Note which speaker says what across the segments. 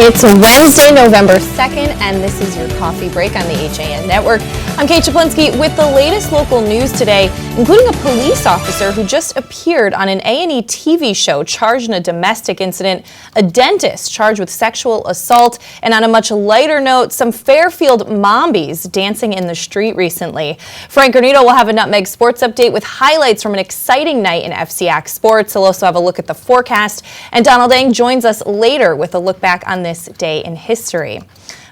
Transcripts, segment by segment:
Speaker 1: It's Wednesday, November 2nd, and this is your coffee break on the HAN Network. I'm Kate Czaplinski with the latest local news today, including a police officer who just appeared on an A&E TV show charged in a domestic incident, a dentist charged with sexual assault, and on a much lighter note, some Fairfield mombies dancing in the street recently. Frank Granito will have a Nutmeg sports update with highlights from an exciting night in FCAC sports. He'll also have a look at the forecast, and Donald Eng joins us later with a look back on this day in history.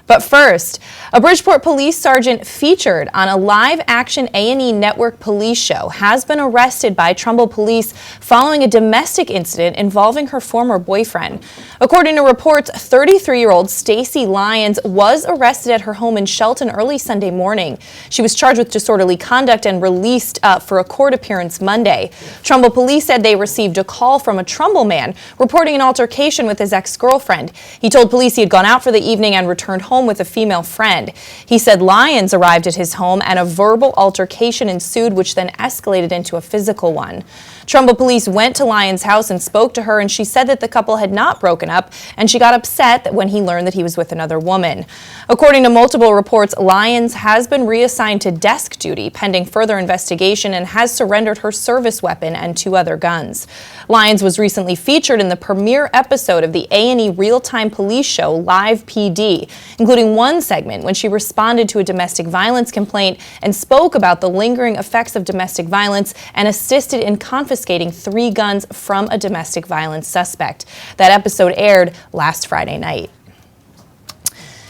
Speaker 1: But first, a Bridgeport police sergeant featured on a live-action A&E network police show has been arrested by Trumbull police following a domestic incident involving her former boyfriend. According to reports, 33-year-old Stacy Lyons was arrested at her home in Shelton early Sunday morning. She was charged with disorderly conduct and released for a court appearance Monday. Trumbull police said they received a call from a Trumbull man reporting an altercation with his ex-girlfriend. He told police he had gone out for the evening and returned home with a female friend. He said Lyons arrived at his home and a verbal altercation ensued, which then escalated into a physical one. Trumbull police went to Lyons' house and spoke to her, and she said that the couple had not broken up, and she got upset when he learned that he was with another woman. According to multiple reports, Lyons has been reassigned to desk duty pending further investigation and has surrendered her service weapon and 2 other guns. Lyons was recently featured in the premiere episode of the A&E real-time police show Live PD, including one segment when she responded to a domestic violence complaint and spoke about the lingering effects of domestic violence and assisted in confiscating 3 guns from a domestic violence suspect. That episode aired last Friday night.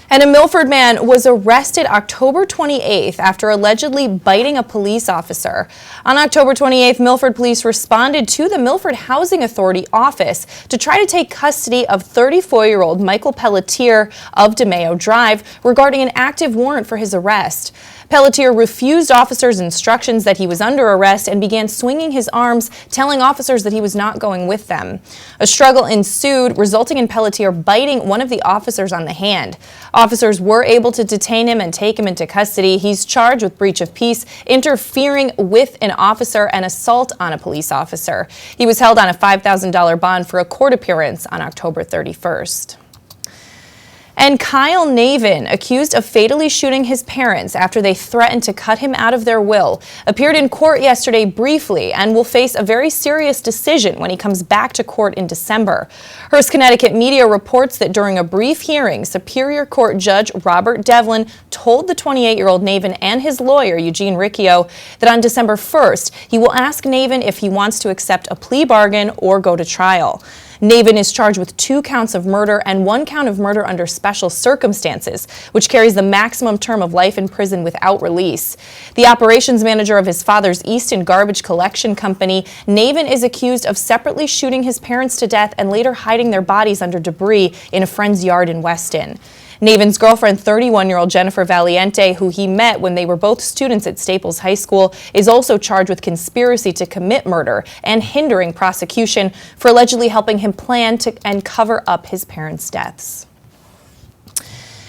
Speaker 1: And a Milford man was arrested October 28th after allegedly biting a police officer. On October 28th, Milford police responded to the Milford Housing Authority office to try to take custody of 34-year-old Michael Pelletier of DeMayo Drive regarding an active warrant for his arrest. Pelletier refused officers' instructions that he was under arrest and began swinging his arms, telling officers that he was not going with them. A struggle ensued, resulting in Pelletier biting one of the officers on the hand. Officers were able to detain him and take him into custody. He's charged with breach of peace, interfering with an officer, and assault on a police officer. He was held on a $5,000 bond for a court appearance on October 31st. And Kyle Navin, accused of fatally shooting his parents after they threatened to cut him out of their will, appeared in court yesterday briefly and will face a very serious decision when he comes back to court in December. Hearst, Connecticut media reports that during a brief hearing, Superior Court Judge Robert Devlin told the 28-year-old Navin and his lawyer, Eugene Riccio, that on December 1st, he will ask Navin if he wants to accept a plea bargain or go to trial. Navin is charged with 2 counts of murder and 1 count of murder under special circumstances, which carries the maximum term of life in prison without release. The operations manager of his father's Easton Garbage Collection Company, Navin is accused of separately shooting his parents to death and later hiding their bodies under debris in a friend's yard in Weston. Navin's girlfriend, 31-year-old Jennifer Valiente, who he met when they were both students at Staples High School, is also charged with conspiracy to commit murder and hindering prosecution for allegedly helping him plan and cover up his parents' deaths.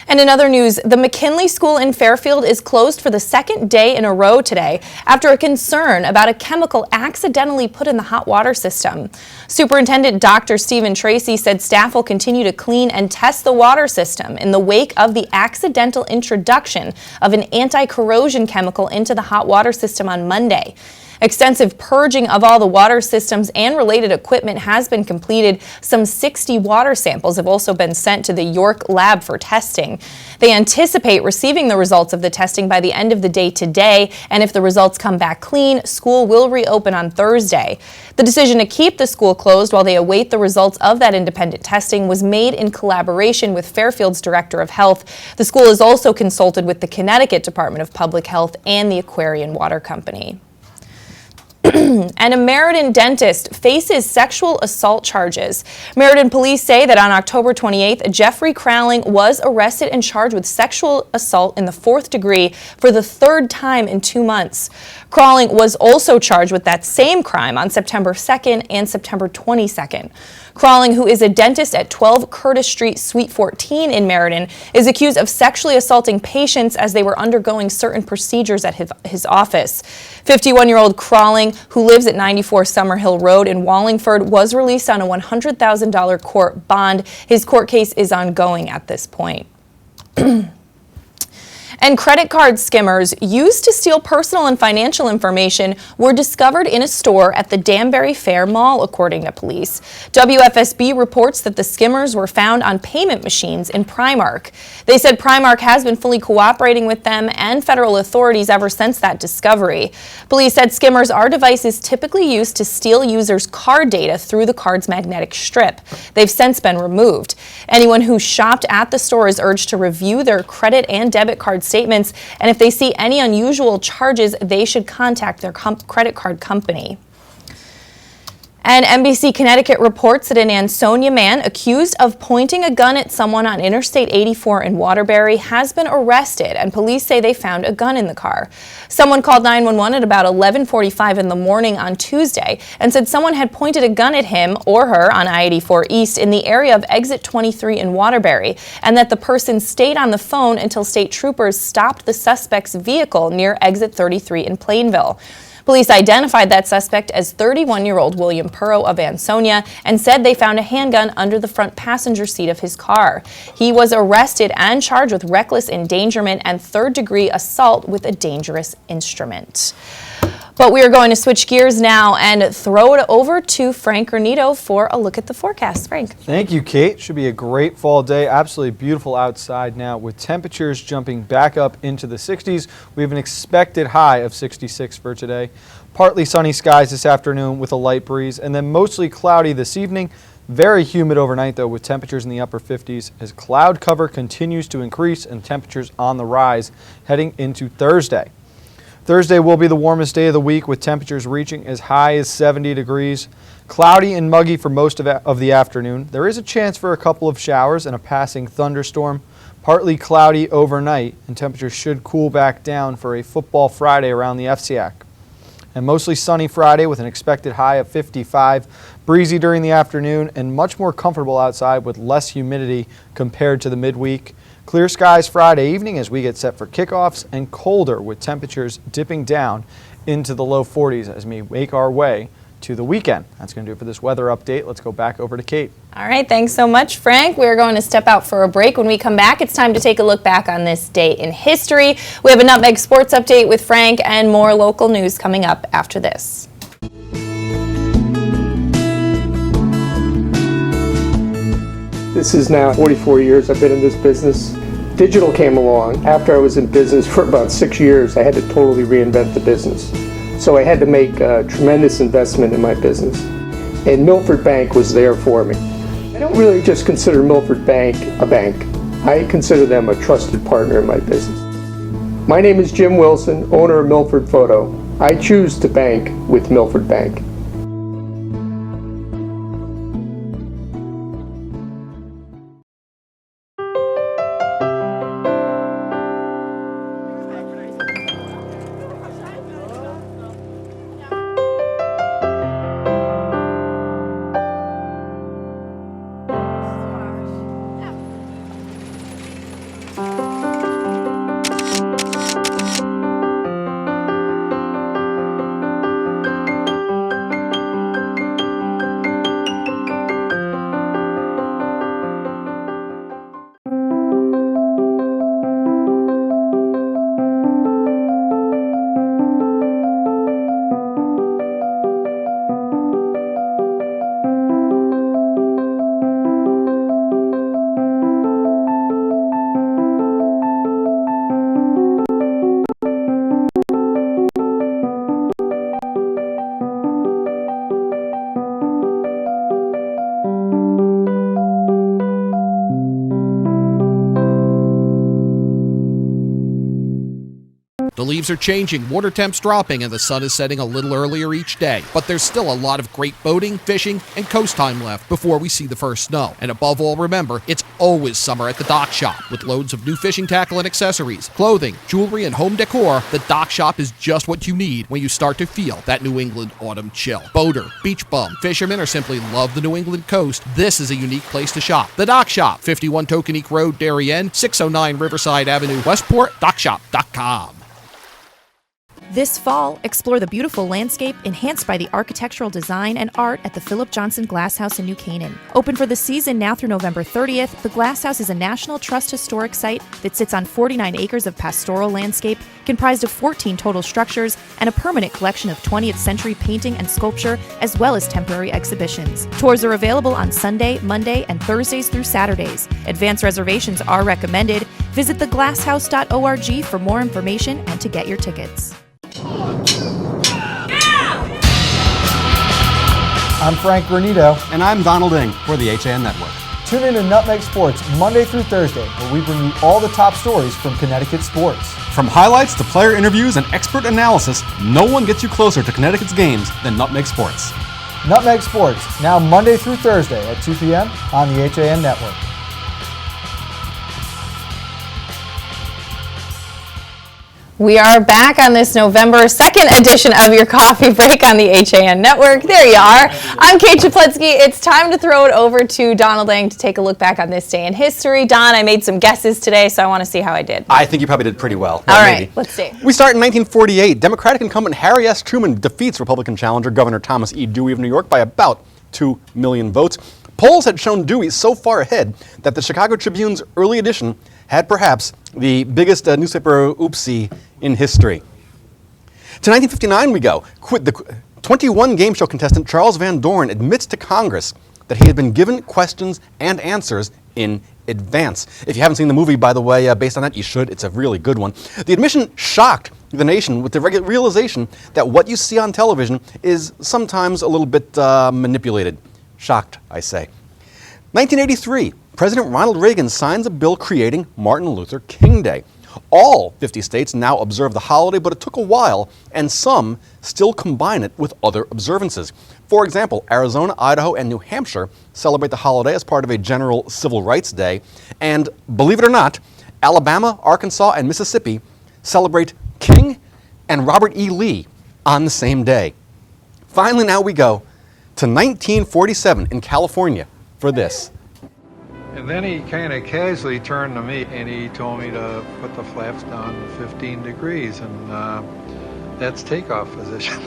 Speaker 1: And in other news, the McKinley School in Fairfield is closed for the 2nd day in a row today after a concern about a chemical accidentally put in the hot water system. Superintendent Dr. Stephen Tracy said staff will continue to clean and test the water system in the wake of the accidental introduction of an anti-corrosion chemical into the hot water system on Monday. Extensive purging of all the water systems and related equipment has been completed. Some 60 water samples have also been sent to the York lab for testing. They anticipate receiving the results of the testing by the end of the day today, and if the results come back clean, school will reopen on Thursday. The decision to keep the school closed while they await the results of that independent testing was made in collaboration with Fairfield's Director of Health. The school is also consulted with the Connecticut Department of Public Health and the Aquarian Water Company. And a Meriden dentist faces sexual assault charges. Meriden police say that on October 28th, Jeffrey Crowling was arrested and charged with sexual assault in the 4th degree for the 3rd time in 2 months. Crowling was also charged with that same crime on September 2nd and September 22nd. Crowling, who is a dentist at 12 Curtis Street, Suite 14 in Meriden, is accused of sexually assaulting patients as they were undergoing certain procedures at his office. 51-year-old Crowling who lives at 94 Summerhill Road in Wallingford, was released on a $100,000 court bond. His court case is ongoing at this point. And credit card skimmers used to steal personal and financial information were discovered in a store at the Danbury Fair Mall, according to police. WFSB reports that the skimmers were found on payment machines in Primark. They said Primark has been fully cooperating with them and federal authorities ever since that discovery. Police said skimmers are devices typically used to steal users' card data through the card's magnetic strip. They've since been removed. Anyone who shopped at the store is urged to review their credit and debit card statements, and if they see any unusual charges, they should contact their credit card company. And NBC Connecticut reports that an Ansonia man accused of pointing a gun at someone on Interstate 84 in Waterbury has been arrested, and police say they found a gun in the car. Someone called 911 at about 11:45 in the morning on Tuesday and said someone had pointed a gun at him or her on I-84 East in the area of Exit 23 in Waterbury, and that the person stayed on the phone until state troopers stopped the suspect's vehicle near Exit 33 in Plainville. Police identified that suspect as 31-year-old William Purrow of Ansonia and said they found a handgun under the front passenger seat of his car. He was arrested and charged with reckless endangerment and third-degree assault with a dangerous instrument. But we are going to switch gears now and throw it over to Frank Granito for a look at the forecast. Frank.
Speaker 2: Thank you, Kate. Should be a great fall day. Absolutely beautiful outside now with temperatures jumping back up into the 60s. We have an expected high of 66 for today. Partly sunny skies this afternoon with a light breeze, and then mostly cloudy this evening. Very humid overnight, though, with temperatures in the upper 50s as cloud cover continues to increase and temperatures on the rise heading into Thursday. Thursday will be the warmest day of the week with temperatures reaching as high as 70 degrees. Cloudy and muggy for most of the afternoon. There is a chance for a couple of showers and a passing thunderstorm. Partly cloudy overnight, and temperatures should cool back down for a football Friday around the FCIAC. And mostly sunny Friday with an expected high of 55. Breezy during the afternoon and much more comfortable outside with less humidity compared to the midweek. Clear skies Friday evening as we get set for kickoffs, and colder with temperatures dipping down into the low 40s as we make our way to the weekend. That's going to do it for this weather update. Let's go back over to Kate.
Speaker 1: All right, thanks so much, Frank. We're going to step out for a break. When we come back, it's time to take a look back on this day in history. We have a Nutmeg sports update with Frank and more local news coming up after this.
Speaker 3: This is now 44 years I've been in this business. Digital came along. After I was in business for about 6 years, I had to totally reinvent the business. So I had to make a tremendous investment in my business. And Milford Bank was there for me. I don't really just consider Milford Bank a bank. I consider them a trusted partner in my business. My name is Jim Wilson, owner of Milford Photo. I choose to bank with Milford Bank.
Speaker 4: The leaves are changing, water temps dropping, and the sun is setting a little earlier each day. But there's still a lot of great boating, fishing, and coast time left before we see the first snow. And above all, remember, it's always summer at the Dock Shop. With loads of new fishing tackle and accessories, clothing, jewelry, and home decor, the Dock Shop is just what you need when you start to feel that New England autumn chill. Boater, beach bum, fisherman, or simply love the New England coast, this is a unique place to shop. The Dock Shop, 51 Tokenique Road, Darien, 609 Riverside Avenue, Westport, dockshop.com.
Speaker 5: This fall, explore the beautiful landscape enhanced by the architectural design and art at the Philip Johnson Glass House in New Canaan. Open for the season now through November 30th, the Glass House is a National Trust historic site that sits on 49 acres of pastoral landscape, comprised of 14 total structures, and a permanent collection of 20th century painting and sculpture, as well as temporary exhibitions. Tours are available on Sunday, Monday, and Thursdays through Saturdays. Advance reservations are recommended. Visit theglasshouse.org for more information and to get your tickets.
Speaker 2: I'm Frank Granito.
Speaker 6: And I'm Donald Ing for the HAN Network.
Speaker 2: Tune in to Nutmeg Sports Monday through Thursday, where we bring you all the top stories from Connecticut sports.
Speaker 6: From highlights to player interviews and expert analysis, no one gets you closer to Connecticut's games than Nutmeg Sports.
Speaker 2: Nutmeg Sports, now Monday through Thursday at 2 p.m. on the HAN Network.
Speaker 1: We are back on this November 2nd edition of your coffee break on the HAN Network. There you are. I'm Kate Czaplinski. It's time to throw it over to Donald Ing to take a look back on this day in history. Don, I made some guesses today, so I want to see how I did.
Speaker 6: I think you probably did pretty well.
Speaker 1: All right, let's see.
Speaker 6: We start in 1948. Democratic incumbent Harry S. Truman defeats Republican challenger Governor Thomas E. Dewey of New York by about 2 million votes. Polls had shown Dewey so far ahead that the Chicago Tribune's early edition had perhaps the biggest newspaper oopsie in history. To 1959 we go. The 21 game show contestant Charles Van Doren admits to Congress that he had been given questions and answers in advance. If you haven't seen the movie, by the way, based on that, you should. It's a really good one. The admission shocked the nation with the realization that what you see on television is sometimes a little bit manipulated. Shocked, I say. 1983, President Ronald Reagan signs a bill creating Martin Luther King Day. All 50 states now observe the holiday, but it took a while, and some still combine it with other observances. For example, Arizona, Idaho, and New Hampshire celebrate the holiday as part of a general civil rights day. And believe it or not, Alabama, Arkansas, and Mississippi celebrate King and Robert E. Lee on the same day. Finally, now we go to 1947 in California for this.
Speaker 7: And then he kind of casually turned to me and he told me to put the flaps down 15 degrees, and that's takeoff position.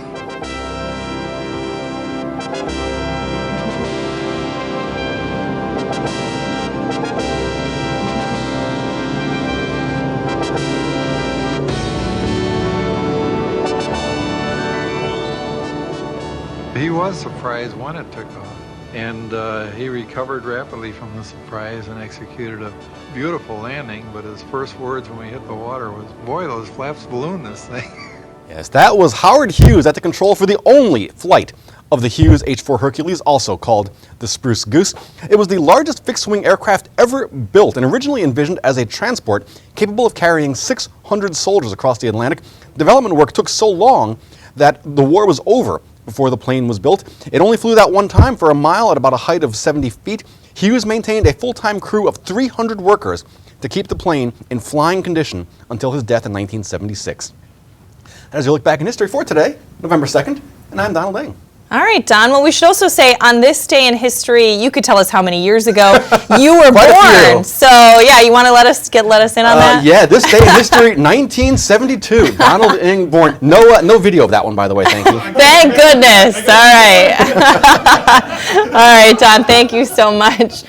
Speaker 7: He was surprised when it took off. And he recovered rapidly from the surprise and executed a beautiful landing. But his first words when we hit the water was, "Boy, those flaps balloon this thing."
Speaker 6: Yes, that was Howard Hughes at the control for the only flight of the Hughes H-4 Hercules, also called the Spruce Goose. It was the largest fixed-wing aircraft ever built and originally envisioned as a transport capable of carrying 600 soldiers across the Atlantic. Development work took so long that the war was over before the plane was built. It only flew that one time for a mile at about a height of 70 feet. Hughes maintained a full-time crew of 300 workers to keep the plane in flying condition until his death in 1976. As you look back in history for today, November 2nd, and I'm Donald Ing.
Speaker 1: All right, Don. Well, we should also say on this day in history, you could tell us how many years ago you were born. So, yeah, you want to let us in on that?
Speaker 6: Yeah, this day in history, 1972. Donald Ing born. No video of that one, by the way. Thank you.
Speaker 1: Thank goodness. All right. All right, Don. Thank you so much.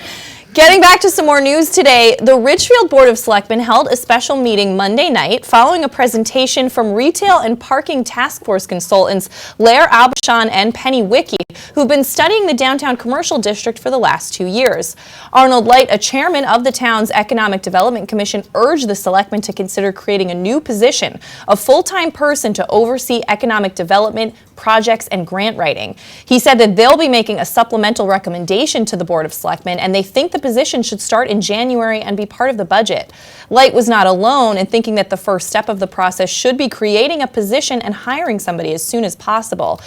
Speaker 1: Getting back to some more news today, the Ridgefield Board of Selectmen held a special meeting Monday night following a presentation from retail and parking task force consultants Lair Albuchon and Penny Wicke, who've been studying the downtown commercial district for the last 2 years. Arnold Light, a chairman of the town's Economic Development Commission, urged the selectmen to consider creating a new position, a full-time person to oversee economic development, projects, and grant writing. He said that they'll be making a supplemental recommendation to the Board of Selectmen, and they think the position should start in January and be part of the budget. Light was not alone in thinking that the first step of the process should be creating a position and hiring somebody as soon as possible.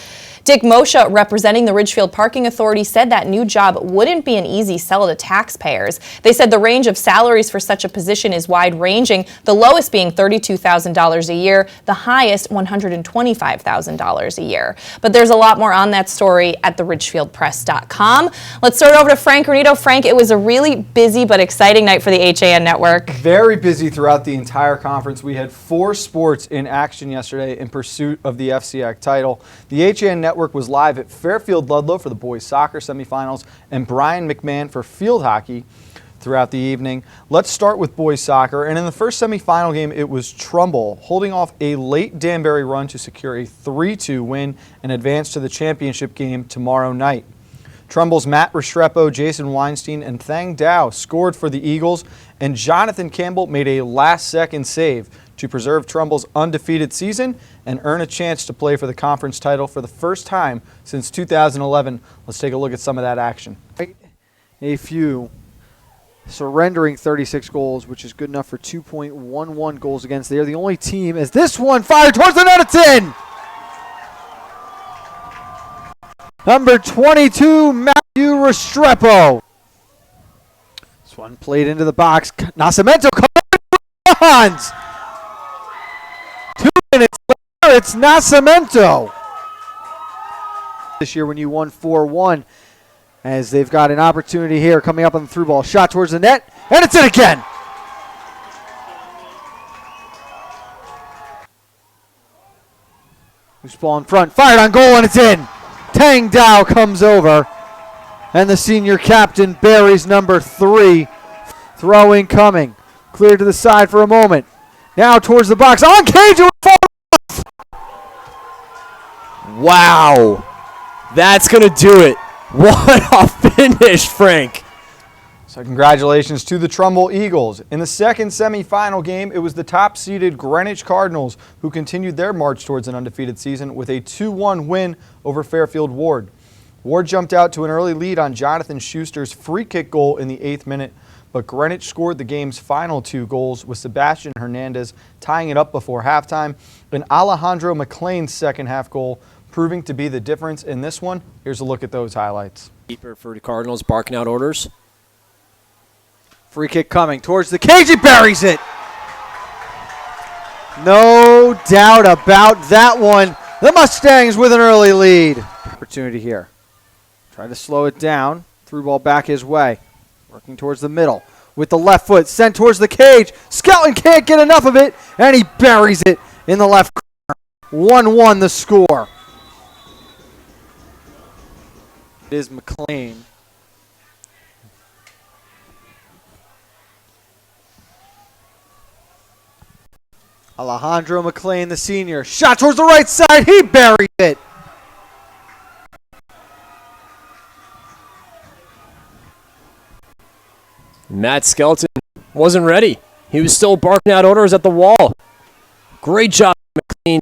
Speaker 1: Dick Moshe, representing the Ridgefield Parking Authority, said that new job wouldn't be an easy sell to taxpayers. They said the range of salaries for such a position is wide-ranging, the lowest being $32,000 a year, the highest $125,000 a year. But there's a lot more on that story at theridgefieldpress.com. Let's start over to Frank Granito. Frank, it was a really busy but exciting night for the HAN network.
Speaker 2: Very busy throughout the entire conference. We had 4 sports in action yesterday in pursuit of the FCAC title. The HAN network was live at Fairfield Ludlow for the boys soccer semifinals and Bryan McMahon for field hockey throughout the evening. Let's start with boys soccer, and in the first semifinal game it was Trumbull holding off a late Danbury run to secure a 3-2 win and advance to the championship game tomorrow night. Trumbull's Matt Restrepo, Jason Weinstein, and Thang Dow scored for the Eagles, and Jonathan Campbell made a last-second save to preserve Trumbull's undefeated season and earn a chance to play for the conference title for the first time since 2011. Let's take a look at some of that action. A few surrendering 36 goals, which is good enough for 2.11 goals against. They are the only team as this one fired towards the net. It's in! Number 22, Matthew Restrepo. This one played into the box. Nascimento comes. 2 minutes later, it's Nascimento. This year when you won 4-1. As they've got an opportunity here coming up on the through ball. Shot towards the net, and it's in again. Loose ball in front, fired on goal, and it's in. Tang Dow comes over, and the senior captain buries number 3. Throwing coming. Clear to the side for a moment. Now towards the box, on cage.
Speaker 8: Wow. That's going to do it. What a finish, Frank.
Speaker 2: So congratulations to the Trumbull Eagles. In the second semifinal game, it was the top-seeded Greenwich Cardinals who continued their march towards an undefeated season with a 2-1 win over Fairfield Ward. Ward jumped out to an early lead on Jonathan Schuster's free kick goal in the 8th minute, but Greenwich scored the game's final 2 goals with Sebastian Hernandez tying it up before halftime, and Alejandro McLean's second-half goal proving to be the difference in this one. Here's a look at those highlights.
Speaker 8: Keeper for the Cardinals barking out orders.
Speaker 2: Free kick coming towards the cage. He buries it. No doubt about that one. The Mustangs with an early lead. Opportunity here. Try to slow it down. Through ball back his way. Working towards the middle. With the left foot sent towards the cage. Skelton can't get enough of it. And he buries it in the left corner. 1-1 the score. It is McLean. Alejandro McLean, the senior. Shot towards the right side. He buried it.
Speaker 8: Matt Skelton wasn't ready. He was still barking out orders at the wall. Great job, McLean,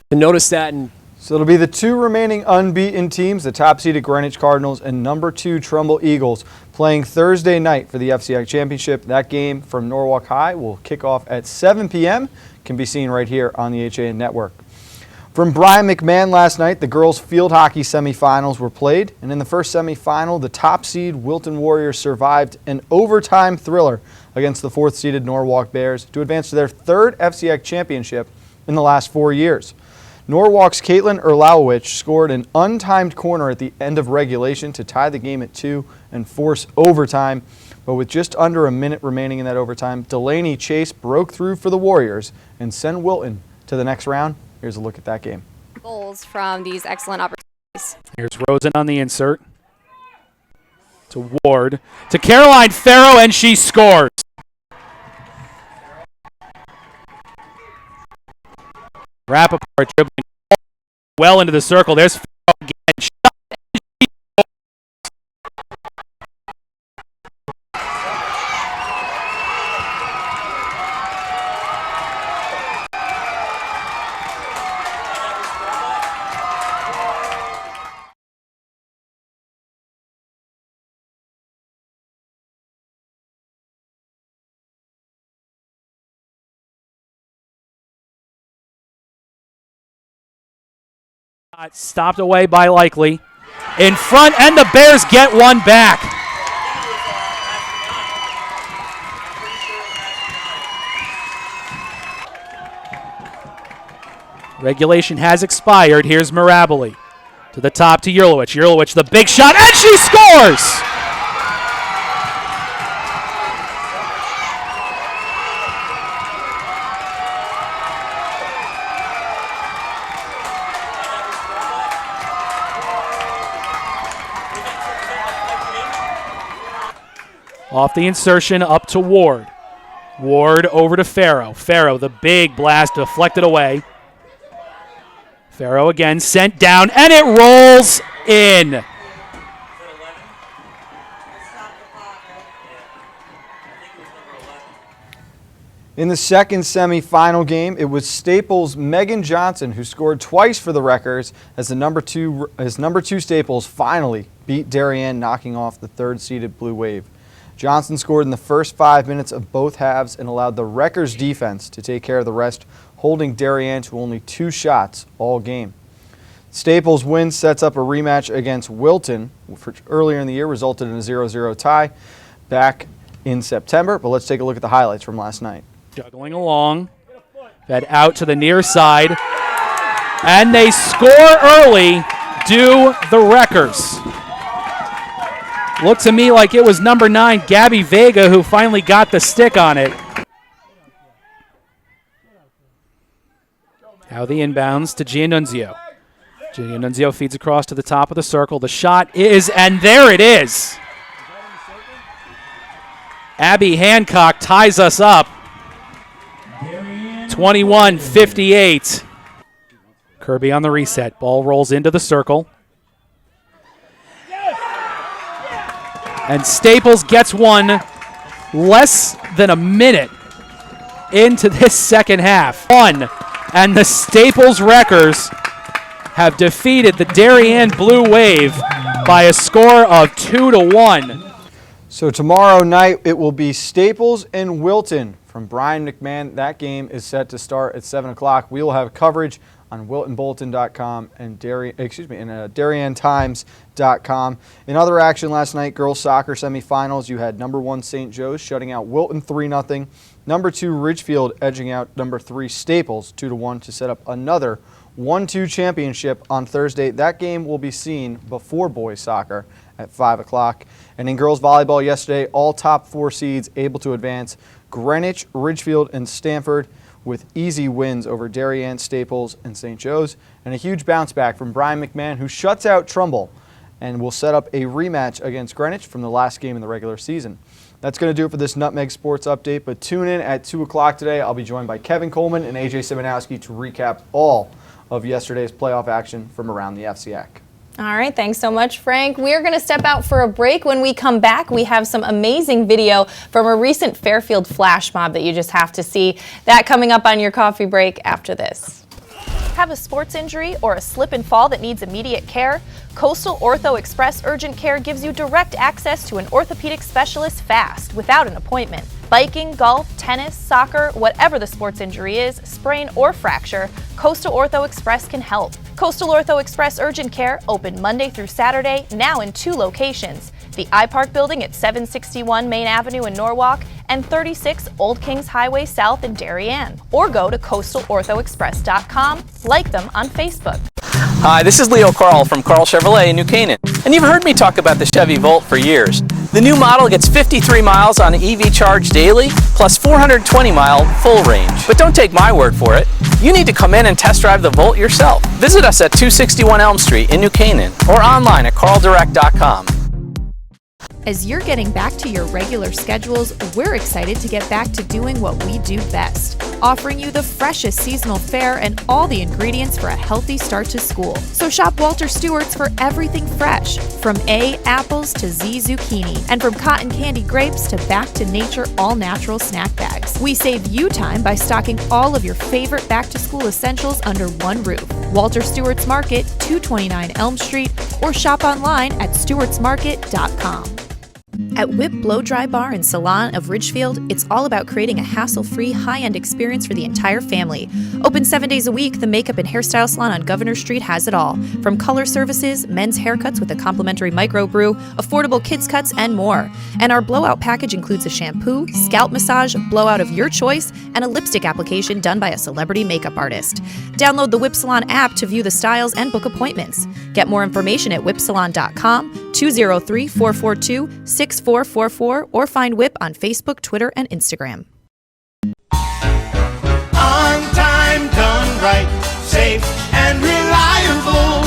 Speaker 8: to notice that. And
Speaker 2: so it'll be the 2 remaining unbeaten teams, the top-seeded Greenwich Cardinals and number 2 Trumbull Eagles, playing Thursday night for the FCAC Championship. That game from Norwalk High will kick off at 7 p.m. Can be seen right here on the HAN network. From Bryan McMahon last night, the girls' field hockey semifinals were played, and in the first semifinal, the top-seed Wilton Warriors survived an overtime thriller against the 4th-seeded Norwalk Bears to advance to their 3rd FCAC championship in the last 4 years. Norwalk's Caitlin Erlowowicz scored an untimed corner at the end of regulation to tie the game at 2 and force overtime. But with just under a minute remaining in that overtime, Delaney Chase broke through for the Warriors and sent Wilton to the next round. Here's a look at that game.
Speaker 9: Goals from these excellent opportunities.
Speaker 10: Here's Rosen on the insert. To Ward. To Caroline Farrow, and she scores. Rappaport dribbling well into the circle. There's Farrow again. Shot, and she scores. Stopped away by Likely. In front, and the Bears get one back. Regulation has expired. Here's Mirabile. To the top to Yurlowicz. Yurlowicz, the big shot, and she scores! Off the insertion, up to Ward. Ward over to Farrow. Farrow, the big blast deflected away. Farrow again sent down, and it rolls in.
Speaker 2: In the second semifinal game, it was Staples' Megan Johnson who scored twice for the Wreckers as number two Staples finally beat Darien, knocking off the third-seeded Blue Wave. Johnson scored in the first 5 minutes of both halves and allowed the Wreckers' defense to take care of the rest, holding Darien to only 2 shots all game. Staples' win sets up a rematch against Wilton, which earlier in the year resulted in a 0-0 tie back in September. But let's take a look at the highlights from last night.
Speaker 10: Juggling along, fed out to the near side, and they score early, do the Wreckers. Looked to me like it was number 9, Gabby Vega, who finally got the stick on it. Now the inbounds to Giannunzio. Giannunzio feeds across to the top of the circle. The shot is, and there it is. Abby Hancock ties us up. 21-58. Kirby on the reset. Ball rolls into the circle. And Staples gets one less than a minute into this second half. And the Staples Wreckers have defeated the Darien Blue Wave by a score of 2-1.
Speaker 2: So tomorrow night it will be Staples and Wilton from Brian McMahon. That game is set to start at 7 o'clock. We will have coverage on WiltonBolton.com and DarienTimes.com. In other action last night, girls soccer semifinals, you had number 1 St. Joe's shutting out Wilton 3-0. Number 2 Ridgefield edging out number 3 Staples 2-1 to set up another 1-2 championship on Thursday. That game will be seen before boys soccer at 5 o'clock. And in girls volleyball yesterday, all top 4 seeds able to advance. Greenwich, Ridgefield, and Stanford with easy wins over Darien, Staples, and St. Joe's. And a huge bounce back from Brian McMahon, who shuts out Trumbull and will set up a rematch against Greenwich from the last game in the regular season. That's going to do it for this Nutmeg Sports Update, but tune in at 2 o'clock today. I'll be joined by Kevin Coleman and AJ Simonowski to recap all of yesterday's playoff action from around the FCAC.
Speaker 1: All right, thanks so much, Frank. We're going to step out for a break. When we come back, we have some amazing video from a recent Fairfield flash mob that you just have to see. That coming up on your coffee break after this. Have a sports injury or a slip and fall that needs immediate care? Coastal Ortho Express Urgent Care gives you direct access to an orthopedic specialist fast, without an appointment. Biking, golf, tennis, soccer, whatever the sports injury is, sprain or fracture, Coastal Ortho Express can help. Coastal Ortho Express Urgent Care, open Monday through Saturday, now in 2 locations. The iPark building at 761 Main Avenue in Norwalk and 36 Old Kings Highway South in Darien. Or go to coastalorthoexpress.com, like them on Facebook.
Speaker 11: Hi, this is Leo Carl from Carl Chevrolet in New Canaan. And you've heard me talk about the Chevy Volt for years. The new model gets 53 miles on EV charge daily, plus 420-mile full range. But don't take my word for it. You need to come in and test drive the Volt yourself. Visit us at 261 Elm Street in New Canaan or online at carldirect.com.
Speaker 5: As you're getting back to your regular schedules, we're excited to get back to doing what we do best, offering you the freshest seasonal fare and all the ingredients for a healthy start to school. So shop Walter Stewart's for everything fresh, from A, apples to Z, zucchini, and from cotton candy grapes to back to nature all-natural snack bags. We save you time by stocking all of your favorite back-to-school essentials under one roof. Walter Stewart's Market, 229 Elm Street, or shop online at stewartsmarket.com. At Whip Blow Dry Bar and Salon of Ridgefield, it's all about creating a hassle-free, high-end experience for the entire family. Open 7 days a week, the makeup and hairstyle salon on Governor Street has it all. From color services, men's haircuts with a complimentary microbrew, affordable kids cuts, and more. And our blowout package includes a shampoo, scalp massage, blowout of your choice, and a lipstick application done by a celebrity makeup artist. Download the Whip Salon app to view the styles and book appointments. Get more information at whipsalon.com, 203-442-6444, or find Whip on Facebook, Twitter, and Instagram.
Speaker 12: On time, done right, safe and reliable.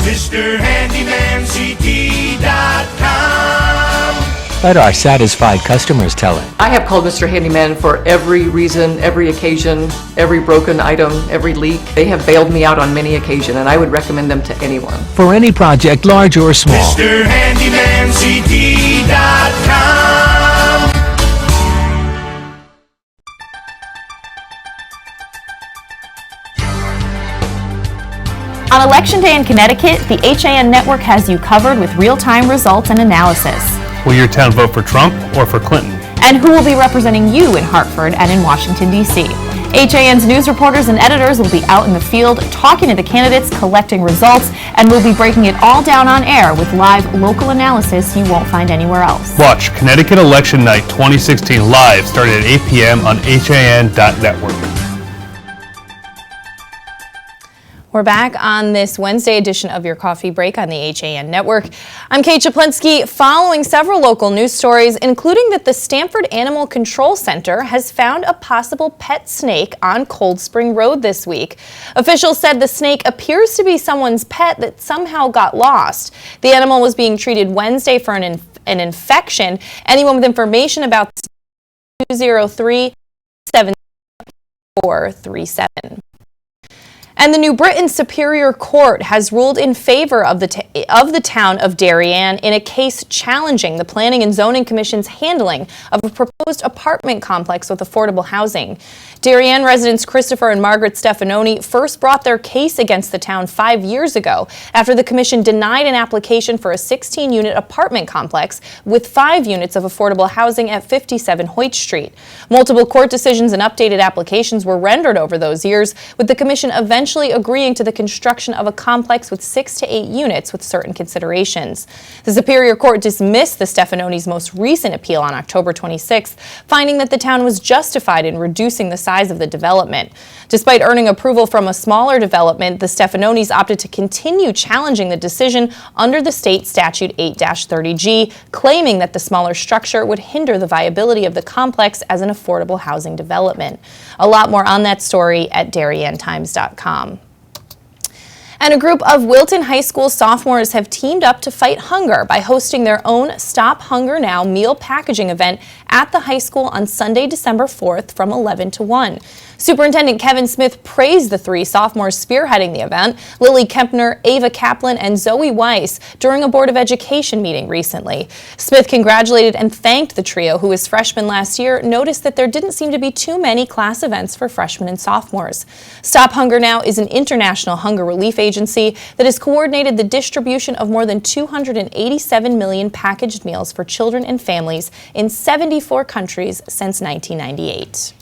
Speaker 12: MrHandymanCT.com.
Speaker 13: Let our satisfied customers tell it.
Speaker 14: I have called Mr. Handyman for every reason, every occasion, every broken item, every leak. They have bailed me out on many occasions, and I would recommend them to anyone.
Speaker 13: For any project, large or small.
Speaker 12: MrHandymanCT.com.
Speaker 5: On Election Day in Connecticut, the HAN network has you covered with real-time results and analysis.
Speaker 15: Will your town vote for Trump or for Clinton?
Speaker 5: And who will be representing you in Hartford and in Washington, D.C.? HAN's news reporters and editors will be out in the field talking to the candidates, collecting results, and we'll be breaking it all down on air with live local analysis you won't find anywhere else.
Speaker 15: Watch Connecticut Election Night 2016 live starting at 8 p.m. on HAN.network.
Speaker 1: We're back on this Wednesday edition of your Coffee Break on the HAN Network. I'm Kate Czaplinski, following several local news stories, including that the Stamford Animal Control Center has found a possible pet snake on Cold Spring Road this week. Officials said the snake appears to be someone's pet that somehow got lost. The animal was being treated Wednesday for an infection. Anyone with information about 203-7437. And the New Britain Superior Court has ruled in favor of the town of Darien in a case challenging the Planning and Zoning Commission's handling of a proposed apartment complex with affordable housing. Darien residents Christopher and Margaret Stefanoni first brought their case against the town 5 years ago after the commission denied an application for a 16-unit apartment complex with 5 units of affordable housing at 57 Hoyt Street. Multiple court decisions and updated applications were rendered over those years, with the commission eventually agreeing to the construction of a complex with 6 to 8 units with certain considerations. The Superior Court dismissed the Stefanoni's most recent appeal on October 26th, finding that the town was justified in reducing the size of the development. Despite earning approval from a smaller development, the Stefanonis opted to continue challenging the decision under the state statute 8-30G, claiming that the smaller structure would hinder the viability of the complex as an affordable housing development. A lot more on that story at DarienTimes.com. And a group of Wilton High School sophomores have teamed up to fight hunger by hosting their own Stop Hunger Now meal packaging event at the high school on Sunday, December 4th from 11 to 1. Superintendent Kevin Smith praised the 3 sophomores spearheading the event, Lily Kempner, Ava Kaplan, and Zoe Weiss, during a Board of Education meeting recently. Smith congratulated and thanked the trio, who as freshmen last year noticed that there didn't seem to be too many class events for freshmen and sophomores. Stop Hunger Now is an international hunger relief agency that has coordinated the distribution of more than 287 million packaged meals for children and families in 74 countries since 1998.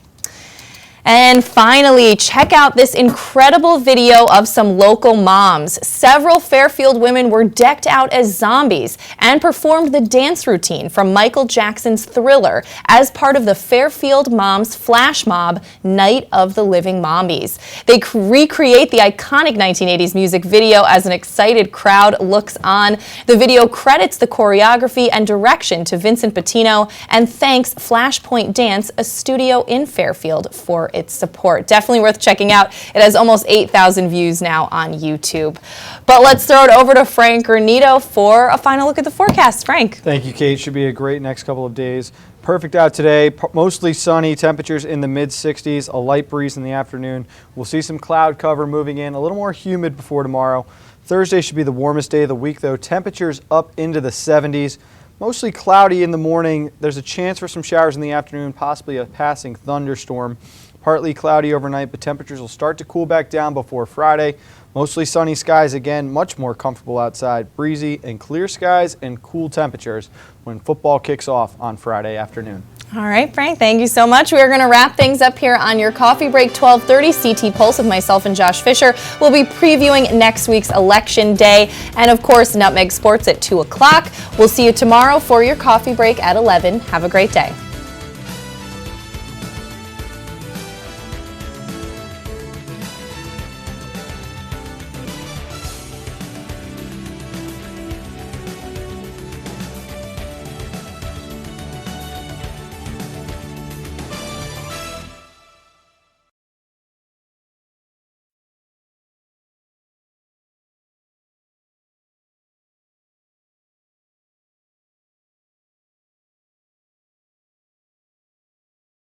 Speaker 1: And finally, check out this incredible video of some local moms. Several Fairfield women were decked out as zombies and performed the dance routine from Michael Jackson's Thriller as part of the Fairfield Moms Flash Mob Night of the Living Mommies. They recreate the iconic 1980s music video as an excited crowd looks on. The video credits the choreography and direction to Vincent Patino and thanks Flashpoint Dance, a studio in Fairfield, for its support. Definitely worth checking out. It has almost 8,000 views now on YouTube. But let's throw it over to Frank Granito for a final look at the forecast. Frank.
Speaker 2: Thank you, Kate. Should be a great next couple of days. Perfect out today, mostly sunny, temperatures in the mid-60s, a light breeze in the afternoon. We'll see some cloud cover moving in, a little more humid before tomorrow. Thursday should be the warmest day of the week, though. Temperatures up into the 70s. Mostly cloudy in the morning. There's a chance for some showers in the afternoon, possibly a passing thunderstorm. Partly cloudy overnight, but temperatures will start to cool back down before Friday. Mostly sunny skies again, much more comfortable outside. Breezy and clear skies and cool temperatures when football kicks off on Friday afternoon.
Speaker 1: All right, Frank, thank you so much. We are going to wrap things up here on your Coffee Break 12:30 CT Pulse with myself and Josh Fisher. We'll be previewing next week's Election Day and, of course, Nutmeg Sports at 2 o'clock. We'll see you tomorrow for your Coffee Break at 11. Have a great day.